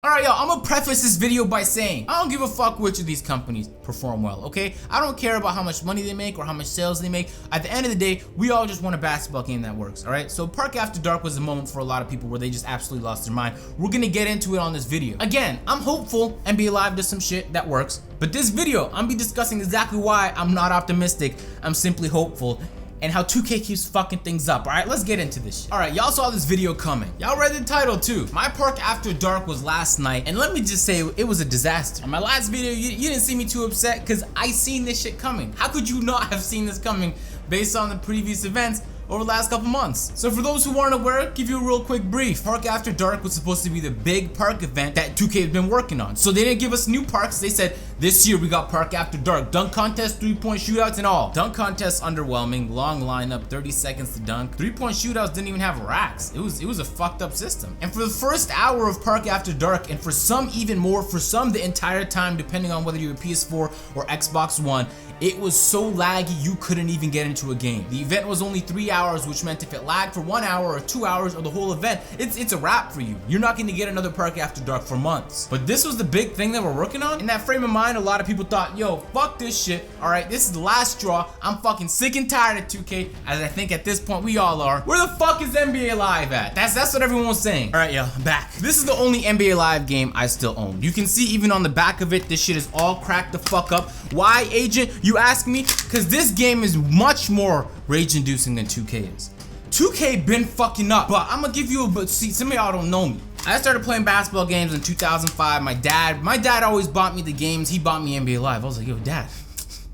Alright y'all, I'm gonna preface this video by saying I don't give a fuck which of these companies perform well, okay? I don't care about how much money they make or how much sales they make. At the end of the day, we all just want a basketball game that works, alright? So Park After Dark was a moment for a lot of people where they just absolutely lost their mind. We're gonna get into it on this video. Again, I'm hopeful NBA Live does some shit that works, but this video, I'm gonna be discussing exactly why I'm not optimistic. I'm simply hopeful. And how 2K keeps fucking things up. Alright, let's get into this shit. Alright, y'all saw this video coming. Y'all read the title too. My Park After Dark was last night, and let me just say, it was a disaster. In my last video, you didn't see me too upset because I seen this shit coming. How could you not have seen this coming based on the previous events over the last couple months? So for those who aren't aware, give you a real quick brief. Park After Dark was supposed to be the big park event that 2K had been working on. So they didn't give us new parks. They said, this year we got Park After Dark, dunk contest, 3-point shootouts and all. Dunk contest underwhelming, long lineup, 30 seconds to dunk. 3-point shootouts didn't even have racks. It was a fucked up system. And for the first hour of Park After Dark, and for some even more, for some the entire time, depending on whether you're a PS4 or Xbox One, it was so laggy you couldn't even get into a game. The event was only 3 hours, which meant if it lagged for 1 hour or 2 hours or the whole event, it's a wrap for you. You're not gonna get another Park After Dark for months. But this was the big thing that we're working on. In that frame of mind, a lot of people thought, yo, fuck this shit. Alright, this is the last straw. I'm fucking sick and tired of 2K, as I think at this point we all are. Where the fuck is NBA Live at? That's what everyone was saying. Alright, yo, I'm back. This is the only NBA Live game I still own. You can see even on the back of it, this shit is all cracked the fuck up. Why, agent? You ask me? Because this game is much more rage-inducing than 2K is. 2K been fucking up, but I'm gonna give you a, see, some of y'all don't know me. I started playing basketball games in 2005. My dad always bought me the games. He bought me NBA Live. I was like, yo, dad,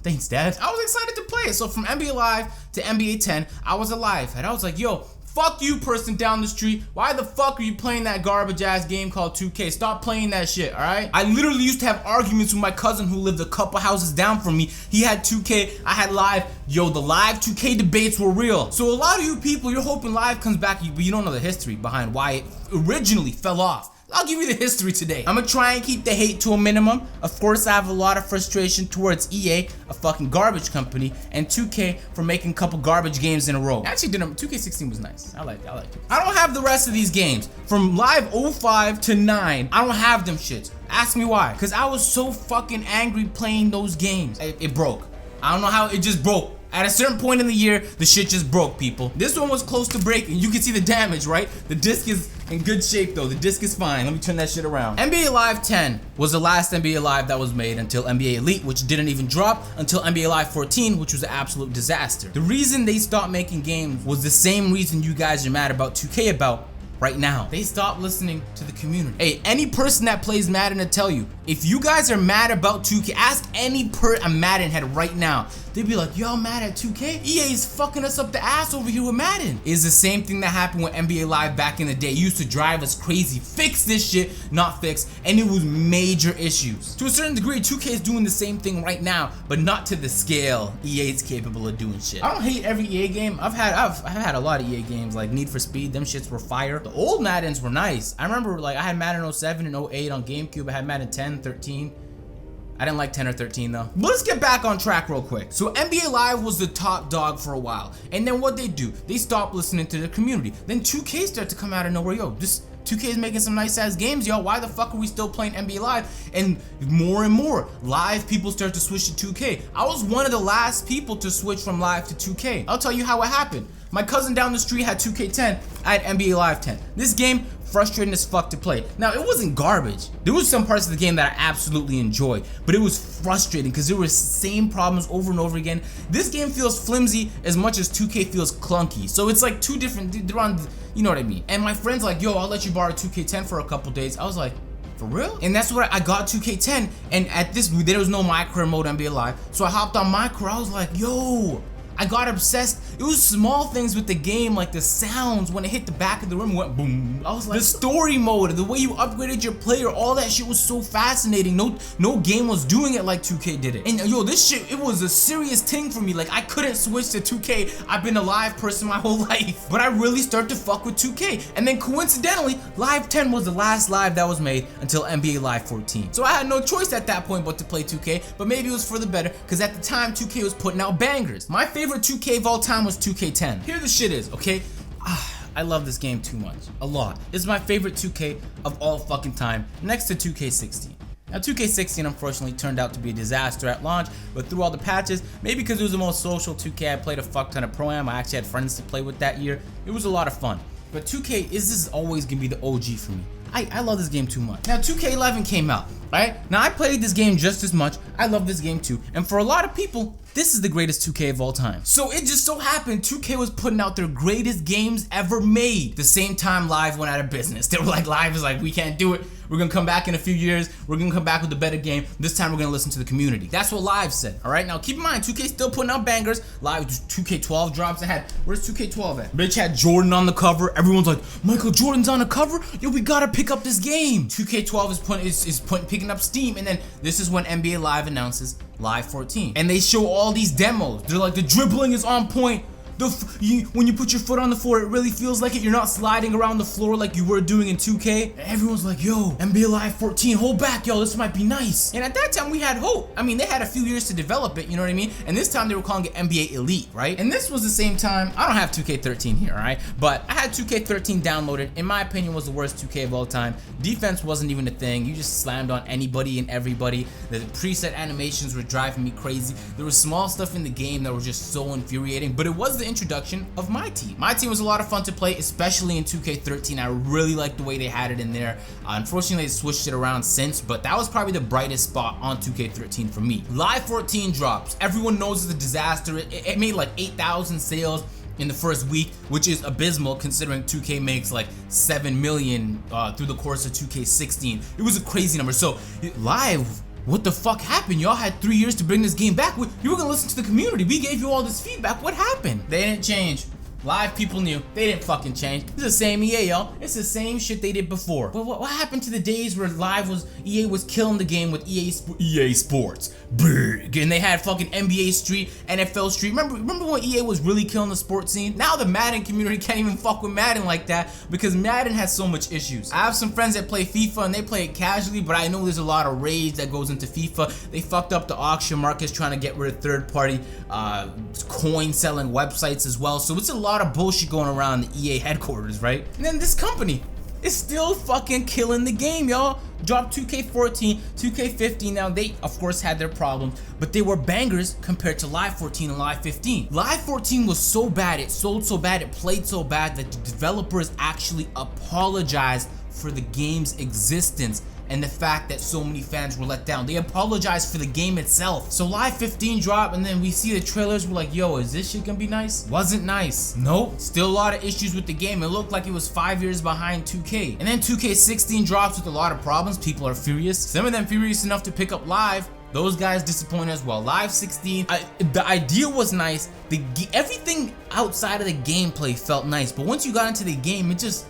thanks, dad. I was excited to play it. So from NBA Live to NBA 10, I was a live head. I was like, yo, fuck you, person down the street. Why the fuck are you playing that garbage ass game called 2K? Stop playing that shit, alright? I literally used to have arguments with my cousin who lived a couple houses down from me. He had 2K, I had Live. Yo, the Live 2K debates were real. So a lot of you people, you're hoping Live comes back, but you don't know the history behind why it originally fell off. I'll give you the history today. I'm gonna try and keep the hate to a minimum. Of course, I have a lot of frustration towards EA, a fucking garbage company, and 2K for making a couple garbage games in a row. Actually, 2K16 was nice. I like it. I don't have the rest of these games. From Live 05 to 9, I don't have them shits. Ask me why. Because I was so fucking angry playing those games. It broke. I don't know how, it just broke. At a certain point in the year, the shit just broke, people. This one was close to breaking. You can see the damage, right? The disc is in good shape, though. The disc is fine. Let me turn that shit around. NBA Live 10 was the last NBA Live that was made until NBA Elite, which didn't even drop until NBA Live 14, which was an absolute disaster. The reason they stopped making games was the same reason you guys are mad about 2K about right now. They stopped listening to the community. Hey, any person that plays Madden to tell you, if you guys are mad about 2K, ask any a Madden head right now. They'd be like, y'all mad at 2K? EA is fucking us up the ass over here with Madden. It's the same thing that happened with NBA Live back in the day. It used to drive us crazy. Fix this shit, not fix, and it was major issues. To a certain degree, 2K is doing the same thing right now, but not to the scale EA is capable of doing shit. I don't hate every EA game. I've had a lot of EA games like Need for Speed. Them shits were fire. The old Maddens were nice. I remember like I had Madden 07 and 08 on GameCube. I had Madden 10, 13. I didn't like 10 or 13 though. But let's get back on track real quick. So NBA Live was the top dog for a while. And then what they do, they stopped listening to the community. Then 2K started to come out of nowhere. Yo, this 2K is making some nice ass games, yo. Why the fuck are we still playing NBA Live? And more Live people start to switch to 2K. I was one of the last people to switch from Live to 2K. I'll tell you how it happened. My cousin down the street had 2K10. I had NBA Live 10. This game, frustrating as fuck to play. Now, it wasn't garbage. There was some parts of the game that I absolutely enjoyed, but it was frustrating because there were the same problems over and over again. This game feels flimsy as much as 2K feels clunky. So it's like two different, they're on, you know what I mean? And my friend's like, yo, I'll let you borrow 2K10 for a couple days. I was like, for real? And that's what I got 2K10. And at this, there was no My Career mode NBA Live. So I hopped on My Career. I was like, yo, I got obsessed. It was small things with the game, like the sounds when it hit the back of the rim, it went boom. I was like, the story mode, the way you upgraded your player, all that shit was so fascinating. No game was doing it like 2K did it. And yo, this shit, it was a serious thing for me. Like I couldn't switch to 2K. I've been a Live person my whole life, but I really started to fuck with 2K. And then coincidentally, Live 10 was the last Live that was made until NBA Live 14. So I had no choice at that point but to play 2K, but maybe it was for the better, because at the time 2K was putting out bangers. My favorite 2K of all time was 2K10. Here the shit is, okay? I love this game too much. A lot. It's my favorite 2K of all fucking time, next to 2K16. Now 2K16 unfortunately turned out to be a disaster at launch, but through all the patches, maybe because it was the most social 2K I played a fuck ton of Pro-Am, I actually had friends to play with that year. It was a lot of fun. But 2K is always gonna be the OG for me. I love this game too much. Now 2K11 came out, right? Now I played this game just as much. I love this game too. And for a lot of people, this is the greatest 2K of all time. So it just so happened 2K was putting out their greatest games ever made. The same time Live went out of business. They were like, Live is like, we can't do it. We're gonna come back in a few years. We're gonna come back with a better game. This time we're gonna listen to the community. That's what Live said, all right? Now keep in mind, 2K still putting out bangers. Live 2K12 drops ahead. Where's 2K12 at? Bitch had Jordan on the cover. Everyone's like, Michael Jordan's on the cover? Yo, we gotta pick up this game. 2K12 is picking up steam, and then this is when NBA Live announces Live 14. And they show all these demos. They're like, the dribbling is on point. When you put your foot on the floor, it really feels like it. You're not sliding around the floor like you were doing in 2K. And everyone's like, yo, NBA Live 14, hold back, yo, this might be nice. And at that time, we had hope. I mean, they had a few years to develop it, you know what I mean? And this time, they were calling it NBA Elite, right? And this was the same time, I don't have 2K13 here, all right? But I had 2K13 downloaded. In my opinion, was the worst 2K of all time. Defense wasn't even a thing. You just slammed on anybody and everybody. The preset animations were driving me crazy. There was small stuff in the game that were just so infuriating, but it was the introduction of my team. My team was a lot of fun to play, especially in 2K13. I really liked the way they had it in there. Unfortunately, they switched it around since, but that was probably the brightest spot on 2K13 for me. Live 14 drops. Everyone knows it's a disaster. It made like 8,000 sales in the first week, which is abysmal considering 2K makes like 7 million through the course of 2K16. It was a crazy number. So Live, what the fuck happened? Y'all had 3 years to bring this game back. You were gonna listen to the community. We gave you all this feedback. What happened? They didn't change. Live people knew. They didn't fucking change. It's the same EA, y'all. It's the same shit they did before. But what happened to the days where EA was killing the game with EA Sports? Big. And they had fucking NBA Street, NFL Street. Remember when EA was really killing the sports scene? Now the Madden community can't even fuck with Madden like that because Madden has so much issues. I have some friends that play FIFA and they play it casually, but I know there's a lot of rage that goes into FIFA. They fucked up the auction markets trying to get rid of third-party coin selling websites as well. So it's a lot of bullshit going around the EA headquarters, right? And then this company is still fucking killing the game, y'all. Dropped 2K14, 2K15. Now they of course had their problems, but they were bangers compared to Live 14 and Live 15. Live 14 was so bad, it sold so bad, it played so bad that the developers actually apologized for the game's existence and the fact that so many fans were let down. They apologized for the game itself. So Live 15 dropped and then we see the trailers, we're like, yo, is this shit gonna be nice? Wasn't nice. Nope. Still a lot of issues with the game. It looked like it was 5 years behind 2K. And then 2K16 drops with a lot of problems. People are furious. Some of them furious enough to pick up Live. Those guys disappointed as well. Live 16, the idea was nice. Everything outside of the gameplay felt nice, but once you got into the game, it just,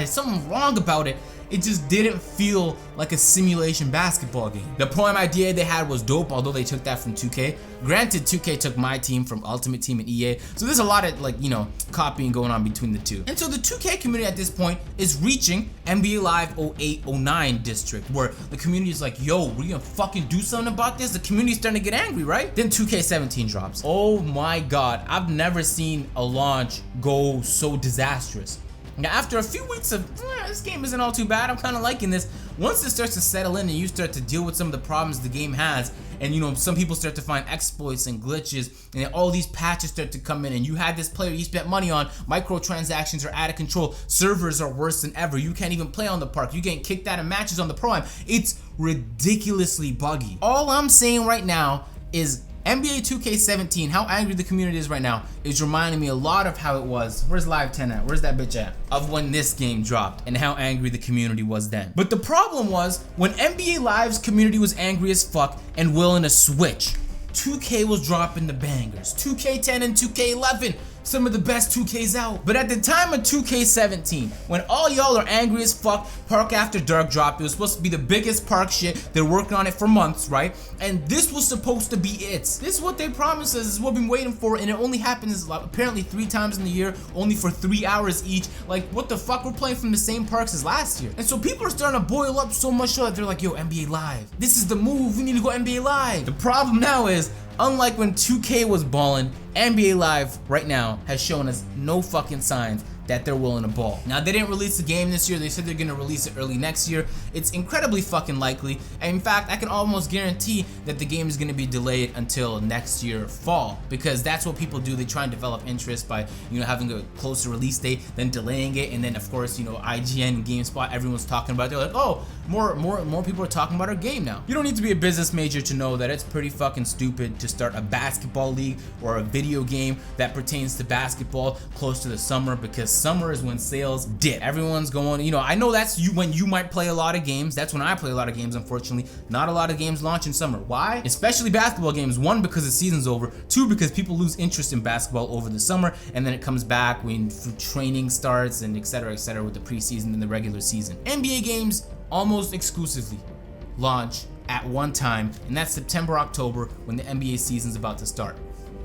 something wrong about it. It just didn't feel like a simulation basketball game. The Pro-Am idea they had was dope, although they took that from 2K. Granted, 2K took my team from Ultimate Team and EA, so there's a lot of like, you know, copying going on between the two. And so the 2K community at this point is reaching NBA Live 08-09 district, where the community is like, yo, we're gonna fucking do something about this. The community's starting to get angry, right? Then 2K17 drops. Oh my god, I've never seen a launch go so disastrous. Now, after a few weeks of, this game isn't all too bad, I'm kind of liking this. Once it starts to settle in and you start to deal with some of the problems the game has, and you know, some people start to find exploits and glitches, and all these patches start to come in, and you had this player you spent money on, microtransactions are out of control, servers are worse than ever, you can't even play on the park, you're getting kicked out of matches on the Pro-Am. It's ridiculously buggy. All I'm saying right now is NBA 2K17, how angry the community is right now, is reminding me a lot of how it was. Where's Live 10 at? Where's that bitch at? Of when this game dropped and how angry the community was then. But the problem was, when NBA Live's community was angry as fuck and willing to switch, 2K was dropping the bangers. 2K10 and 2K11, some of the best 2Ks out. But at the time of 2K17, when all y'all are angry as fuck, Park After Dark dropped. It was supposed to be the biggest Park shit. They're working on it for months, right? And this was supposed to be it. This is what they promised us. This is what we've been waiting for, and it only happens apparently 3 times in the year, only for 3 hours each. Like, what the fuck? We're playing from the same parks as last year. And so people are starting to boil up so much so that they're like, yo, NBA Live. This is the move. We need to go NBA Live. The problem now is, unlike when 2K was ballin', NBA Live right now has shown us no fucking signs that they're willing to ball. Now, they didn't release the game this year. They said they're gonna release it early next year. It's incredibly fucking likely. And in fact, I can almost guarantee that the game is gonna be delayed until next year fall, because that's what people do. They try and develop interest by, having a closer release date, then delaying it, and then of course, IGN and GameSpot, everyone's talking about it. They're like, oh, more people are talking about our game now. You don't need to be a business major to know that it's pretty fucking stupid to start a basketball league or a video game that pertains to basketball close to the summer, because summer is when sales dip. Everyone's going, I know that's when you might play a lot of games. That's when I play a lot of games. Unfortunately, not a lot of games launch in summer. Why? Especially basketball games. One, because the season's over. Two, because people lose interest in basketball over the summer, and then it comes back when training starts and etc with the preseason and the regular season. NBA games almost exclusively launch at one time, and that's September, October, when the NBA season's about to start.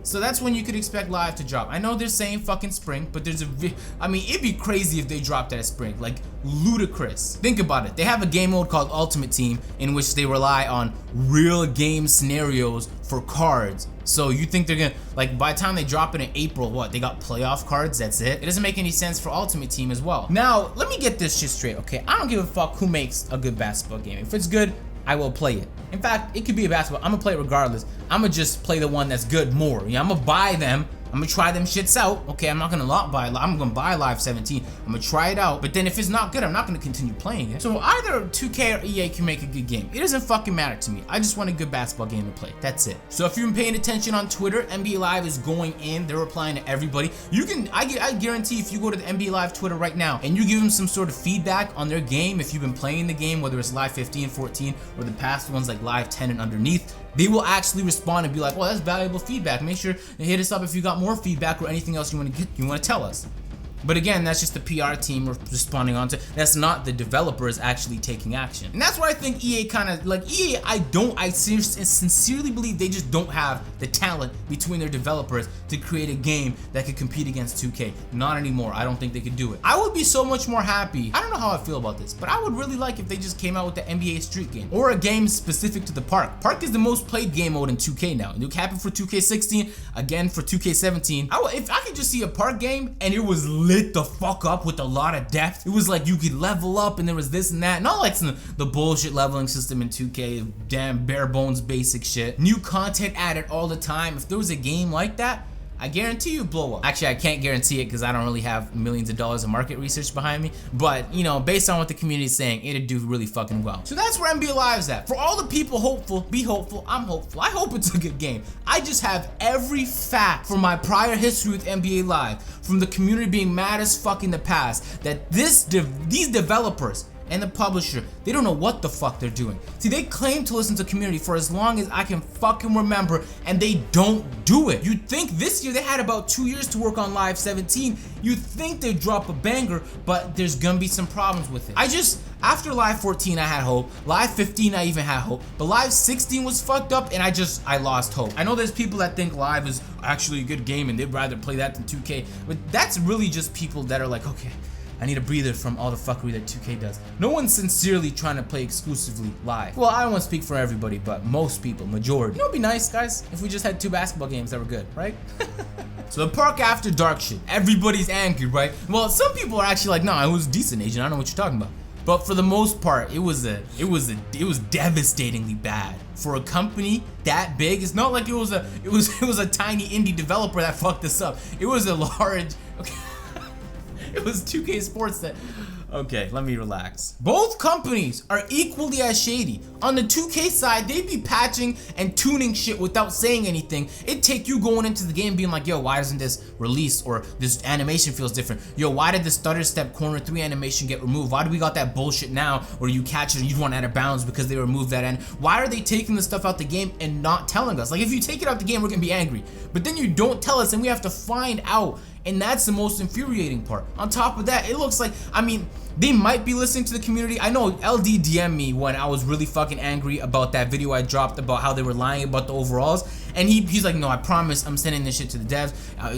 So that's when you could expect live to drop. I know they're saying fucking spring, but it'd be crazy if they dropped at spring, like ludicrous. Think about it. They have a game mode called Ultimate Team in which they rely on real game scenarios for cards. So you think they're gonna, by the time they drop it in April, what, they got playoff cards, that's it? It doesn't make any sense for Ultimate Team as well. Now, let me get this shit straight, okay? I don't give a fuck who makes a good basketball game. If it's good, I will play it. In fact, it could be a basketball. I'm gonna play it regardless. I'm gonna just play the one that's good more. I'm gonna buy them. I'm gonna try them shits out. Okay, I'm not gonna I'm gonna buy Live 17. I'm gonna try it out. But then if it's not good, I'm not gonna continue playing it. So either 2K or EA can make a good game. It doesn't fucking matter to me. I just want a good basketball game to play. That's it. So if you've been paying attention on Twitter, NBA Live is going in. They're replying to everybody. I guarantee if you go to the NBA Live Twitter right now and you give them some sort of feedback on their game, if you've been playing the game, whether it's Live 15, 14, or the past ones like Live 10 and underneath, they will actually respond and be like, well, that's valuable feedback. Make sure to hit us up if you got more feedback or anything else you want to tell us. But again, that's just the PR team responding onto. That's not the developers actually taking action. And that's why I think EA kind of, EA, I sincerely believe they just don't have the talent between their developers to create a game that could compete against 2K. Not anymore. I don't think they could do it. I would be so much more happy. I don't know how I feel about this, but I would really like if they just came out with the NBA Street game or a game specific to the park. Park is the most played game mode in 2K now. It happened for 2K16, again for 2K17. If I could just see a park game and it was lit the fuck up with a lot of depth. It was like you could level up and there was this and that. Not like the bullshit leveling system in 2K, damn bare bones basic shit. New content added all the time. If there was a game like that, I guarantee you blow up. Actually, I can't guarantee it because I don't really have millions of dollars of market research behind me. But, based on what the community is saying, it'd do really fucking well. So that's where NBA Live's at. For all the people hopeful, be hopeful, I'm hopeful. I hope it's a good game. I just have every fact from my prior history with NBA Live, from the community being mad as fuck in the past, that these developers and the publisher, they don't know what the fuck they're doing. See, they claim to listen to community for as long as I can fucking remember, and they don't do it. You'd think this year they had about 2 years to work on Live 17. You'd think they'd drop a banger, but there's gonna be some problems with it. After Live 14, I had hope. Live 15, I even had hope. But Live 16 was fucked up, and I lost hope. I know there's people that think Live is actually a good game, and they'd rather play that than 2K, but that's really just people that are like, okay, I need a breather from all the fuckery that 2K does. No one's sincerely trying to play exclusively Live. Well, I don't want to speak for everybody, but most people, majority. It'd be nice, guys, if we just had 2 basketball games that were good, right? So the Park After Dark shit, everybody's angry, right? Well, some people are actually like, no, it was decent, Agent. I don't know what you're talking about. But for the most part, it was devastatingly bad for a company that big. It's not like it was a tiny indie developer that fucked this up. It was a large. Okay. It was 2K Sports that. Okay, let me relax. Both companies are equally as shady. On the 2K side, they'd be patching and tuning shit without saying anything. It'd take you going into the game being like, yo, why doesn't this release, or this animation feels different? Yo, why did the stutter step corner 3 animation get removed? Why do we got that bullshit now where you catch it and you run out of bounds because they removed that end? Why are they taking the stuff out the game and not telling us? Like, if you take it out the game, we're gonna be angry. But then you don't tell us and we have to find out. And that's the most infuriating part. On top of that, it looks like, they might be listening to the community. I know LD DM'd me when I was really fucking angry about that video I dropped about how they were lying about the overalls. And he's like, no, I promise I'm sending this shit to the devs.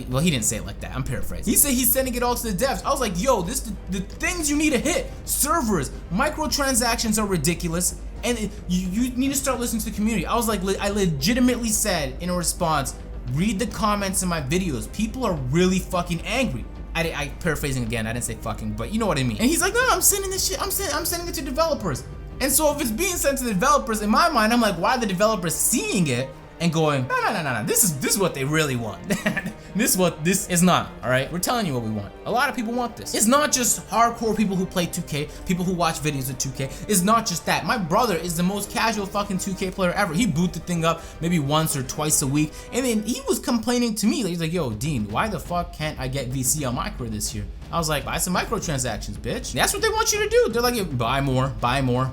Well, he didn't say it like that. I'm paraphrasing. He said he's sending it all to the devs. I was like, yo, the things you need to hit. Servers, microtransactions are ridiculous. And you need to start listening to the community. I was like, I legitimately said in a response, read the comments in my videos. People are really fucking angry. I paraphrasing again, I didn't say fucking, but you know what I mean. And he's like, no, I'm sending this shit, I'm sending it to developers. And so if it's being sent to the developers, in my mind, I'm like, why are the developers seeing it and going, no, this is what they really want. This is not, all right? We're telling you what we want. A lot of people want this. It's not just hardcore people who play 2K, people who watch videos of 2K. It's not just that. My brother is the most casual fucking 2K player ever. He boot the thing up maybe once or twice a week, and then he was complaining to me. He's like, yo, Dean, why the fuck can't I get VC on micro this year? I was like, buy some microtransactions, bitch. That's what they want you to do. They're like, buy more, buy more.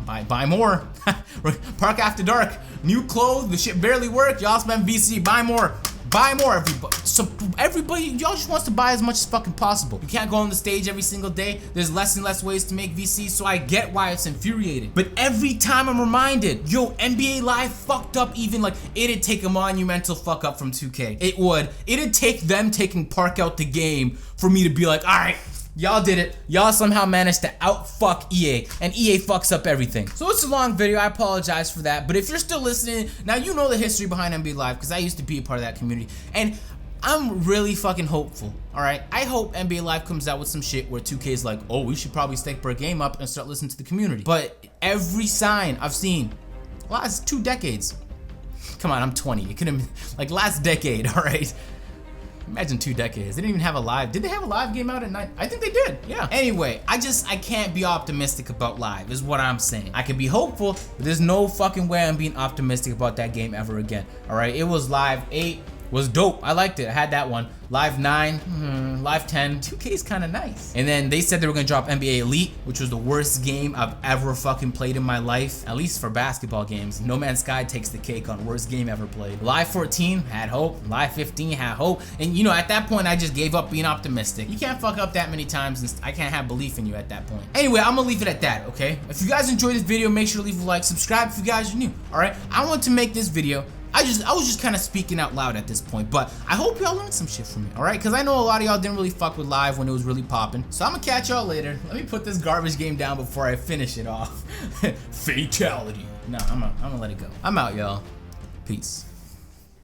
Park After Dark, new clothes, the shit barely work. Y'all spend VC, buy more, everybody. So everybody, y'all just wants to buy as much as fucking possible. You can't go on the stage every single day. There's less and less ways to make VC, so I get why it's infuriating. But every time I'm reminded, yo, NBA Live fucked up even, like, it'd take a monumental fuck up from 2K. It would. It'd take them taking Park out the game for me to be like, all right, y'all did it. Y'all somehow managed to outfuck EA, and EA fucks up everything. So it's a long video, I apologize for that, but if you're still listening, now you know the history behind NBA Live, because I used to be a part of that community, and I'm really fucking hopeful, alright? I hope NBA Live comes out with some shit where 2K is like, oh, we should probably stake per game up and start listening to the community. But every sign I've seen, last 2 decades, come on, I'm 20, it could have been, like, last decade, alright? Imagine 2 decades. They didn't even have a live. Did they have a live game out at night? I think they did. Yeah. Anyway, I can't be optimistic about live is what I'm saying. I can be hopeful, but there's no fucking way I'm being optimistic about that game ever again. All right. It was live 8. Was dope. I liked it. I had that one. Live 9, Live 10. 2K is kind of nice. And then they said they were gonna drop NBA Elite, which was the worst game I've ever fucking played in my life, at least for basketball games. No Man's Sky takes the cake on worst game ever played. Live 14 had hope. Live 15 had hope. And you know, at that point, I just gave up being optimistic. You can't fuck up that many times, and I can't have belief in you at that point. Anyway, I'm gonna leave it at that. Okay. If you guys enjoyed this video, make sure to leave a like, subscribe if you guys are new. All right. I want to make this video. I was just kind of speaking out loud at this point, but I hope y'all learned some shit from me, all right? Because I know a lot of y'all didn't really fuck with live when it was really popping. So I'm gonna catch y'all later. Let me put this garbage game down before I finish it off. Fatality. No, I'm gonna let it go. I'm out, y'all. Peace.